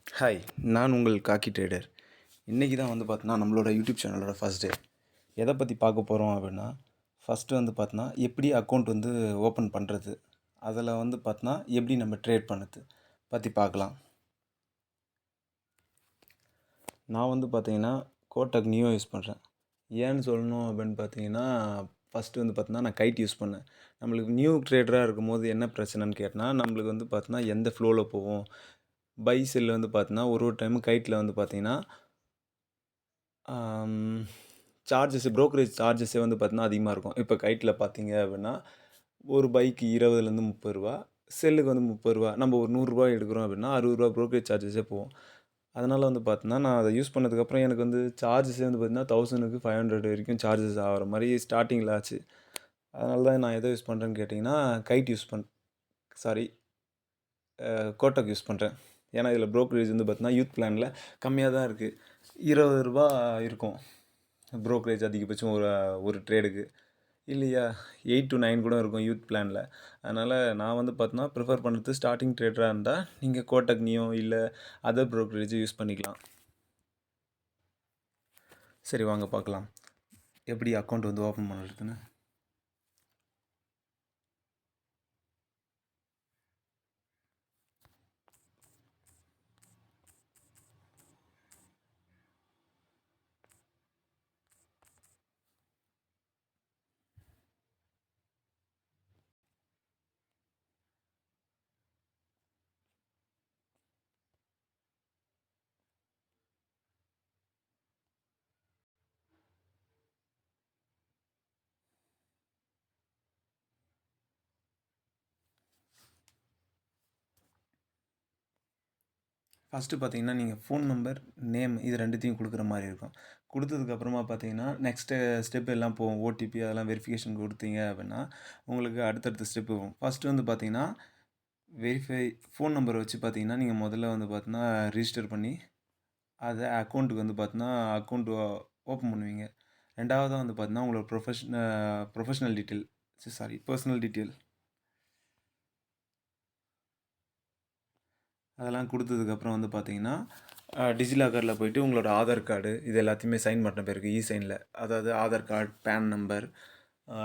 Hi, நான் உங்கள் காக்கி trader. இன்றைக்கி தான் வந்து பார்த்தோன்னா நம்மளோட யூடியூப் சேனலோட ஃபஸ்ட் டே. எதை பற்றி பார்க்க போகிறோம் அப்படின்னா, ஃபஸ்ட்டு வந்து பார்த்தோன்னா எப்படி அக்கௌண்ட் வந்து ஓப்பன் பண்ணுறது, அதில் வந்து பார்த்தோன்னா எப்படி நம்ம ட்ரேட் பண்ணுறது பற்றி பார்க்கலாம். நான் வந்து பார்த்தீங்கன்னா கோட்டக் நியோ யூஸ் பண்ணுறேன். ஏன்னு சொல்லணும் அப்படின்னு பார்த்தீங்கன்னா, ஃபஸ்ட்டு வந்து பார்த்தோன்னா நான் கைட் யூஸ் பண்ணேன். நம்மளுக்கு நியூ ட்ரேடராக இருக்கும்போது என்ன பிரச்சனைன்னு கேட்டால், நம்மளுக்கு வந்து பார்த்தோன்னா எந்த ஃப்ளோவில் போகும். பை செல் வந்து பார்த்தோன்னா ஒரு டைமு கைட்டில் வந்து பார்த்தீங்கன்னா சார்ஜஸ் ப்ரோக்கரேஜ் சார்ஜஸே வந்து பார்த்தீங்கன்னா அதிகமாக இருக்கும். இப்போ கைட்டில் பார்த்தீங்க அப்படின்னா ஒரு பைக்கு 20லேருந்து 30 ரூபா, செல்லுக்கு வந்து 30 ரூபா. நம்ம ஒரு 100 ரூபா எடுக்கிறோம் அப்படின்னா 60 ரூபா ப்ரோக்கரேஜ் சார்ஜஸே போகும். அதனால் வந்து பார்த்தீங்கன்னா நான் அதை யூஸ் பண்ணதுக்கப்புறம் எனக்கு வந்து சார்ஜஸே வந்து பார்த்தீங்கன்னா 1000க்கு 500 வரைக்கும் சார்ஜஸ் ஆகிற மாதிரி ஸ்டார்டிங்கில் ஆச்சு. அதனால தான் நான் எதை யூஸ் பண்ணுறேன்னு கேட்டிங்கன்னா guide use sorry Kotak use பண்ணுறேன். ஏன்னா இதில் ப்ரோக்கரேஜ் வந்து பார்த்தீங்கன்னா யூத் பிளானில் கம்மியாக தான் இருக்குது. 20 ரூபா இருக்கும் ப்ரோக்கரேஜ் அதிகபட்சம் ஒரு ட்ரேடுக்கு. இல்லையா 8 to 9 கூட இருக்கும் யூத் பிளானில். அதனால் நான் வந்து பார்த்தோன்னா ப்ரிஃபர் பண்ணுறது ஸ்டார்டிங் ட்ரேடராக இருந்தால் நீங்கள் கோட்டக் நியோ இல்லை அதர் ப்ரோக்கரேஜ் யூஸ் பண்ணிக்கலாம். சரி வாங்க பார்க்கலாம் எப்படி அக்கௌண்ட் வந்து ஓப்பன் பண்ணுறதுன்னு. ஃபஸ்ட்டு பார்த்தீங்கன்னா நீங்கள் ஃபோன் நம்பர், நேம் இது ரெண்டுத்தையும் கொடுக்குற மாதிரி இருக்கும். கொடுத்ததுக்கப்புறமா பார்த்தீங்கன்னா நெக்ஸ்ட்டு ஸ்டெப் எல்லாம் போகும். ஓடிபி அதெல்லாம் வெரிஃபிகேஷன் கொடுத்தீங்க அப்படின்னா உங்களுக்கு அடுத்தடுத்த ஸ்டெப் போகும். ஃபஸ்ட்டு வந்து பார்த்தீங்கன்னா ஃபோன் நம்பரை வச்சு பார்த்தீங்கன்னா நீங்கள் முதல்ல வந்து பார்த்தீங்கன்னா ரிஜிஸ்டர் பண்ணி அதை அக்கௌண்ட்டுக்கு வந்து பார்த்தீங்கன்னா அக்கௌண்ட் ஓப்பன் பண்ணுவீங்க. ரெண்டாவதாக வந்து பார்த்தீங்கன்னா உங்களோட ப்ரொஃபஷனல் டீட்டெயில் பர்சனல் டீட்டெயில் அதெல்லாம் கொடுத்ததுக்கப்புறம் வந்து பார்த்தீங்கன்னா டிஜிலாக்கரில் போய்ட்டு உங்களோட ஆதார் கார்டு இது எல்லாத்தையுமே சைன் பண்ண பிறகு சைனில் அதாவது ஆதார் கார்டு, பேன் நம்பர்,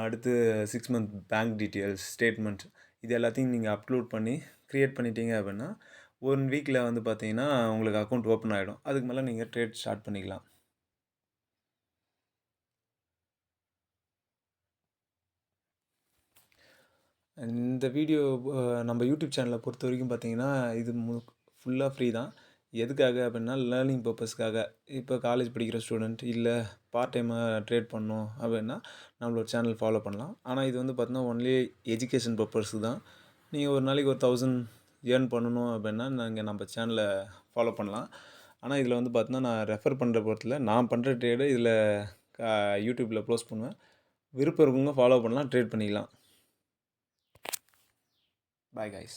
அடுத்து 6 மந்த் பேங்க் டீட்டெயில்ஸ், ஸ்டேட்மெண்ட் இது எல்லாத்தையும் நீங்கள் அப்லோட் பண்ணி க்ரியேட் பண்ணிட்டீங்க அப்படின்னா 1 வீக்கில் வந்து பார்த்தீங்கன்னா உங்களுக்கு அக்கௌண்ட் ஓப்பன் ஆகிடும். அதுக்கு மேலே நீங்கள் ட்ரேட் ஸ்டார்ட் பண்ணிக்கலாம். இந்த வீடியோ நம்ம யூடியூப் சேனலை பொறுத்த வரைக்கும் பார்த்தீங்கன்னா இது ஃபுல்லாக ஃப்ரீ தான். எதுக்காக அப்படின்னா லேர்னிங் பர்பஸ்க்காக. இப்போ காலேஜ் படிக்கிற ஸ்டூடெண்ட் இல்லை பார்ட் டைமாக ட்ரேட் பண்ணணும் அப்படின்னா நம்மளோட சேனல் ஃபாலோ பண்ணலாம். ஆனால் இது வந்து பார்த்தீங்கன்னா ஒன்லி எஜுகேஷன் பர்பஸ்க்கு தான். நீங்கள் ஒரு நாளைக்கு ஒரு 1000 ஏர்ன் பண்ணணும் அப்படின்னா நீங்கள் நம்ம சேனலை ஃபாலோ பண்ணலாம். ஆனால் இதில் வந்து பார்த்தீங்கன்னா நான் ரெஃபர் பண்ணுற பொறுத்தில் நான் பண்ணுற ட்ரேடு இதில் யூடியூப்பில் போஸ்ட் பண்ணுவேன். விருப்பம் இருக்கவங்க ஃபாலோ பண்ணலாம், ட்ரேட் பண்ணிக்கலாம். Bye guys.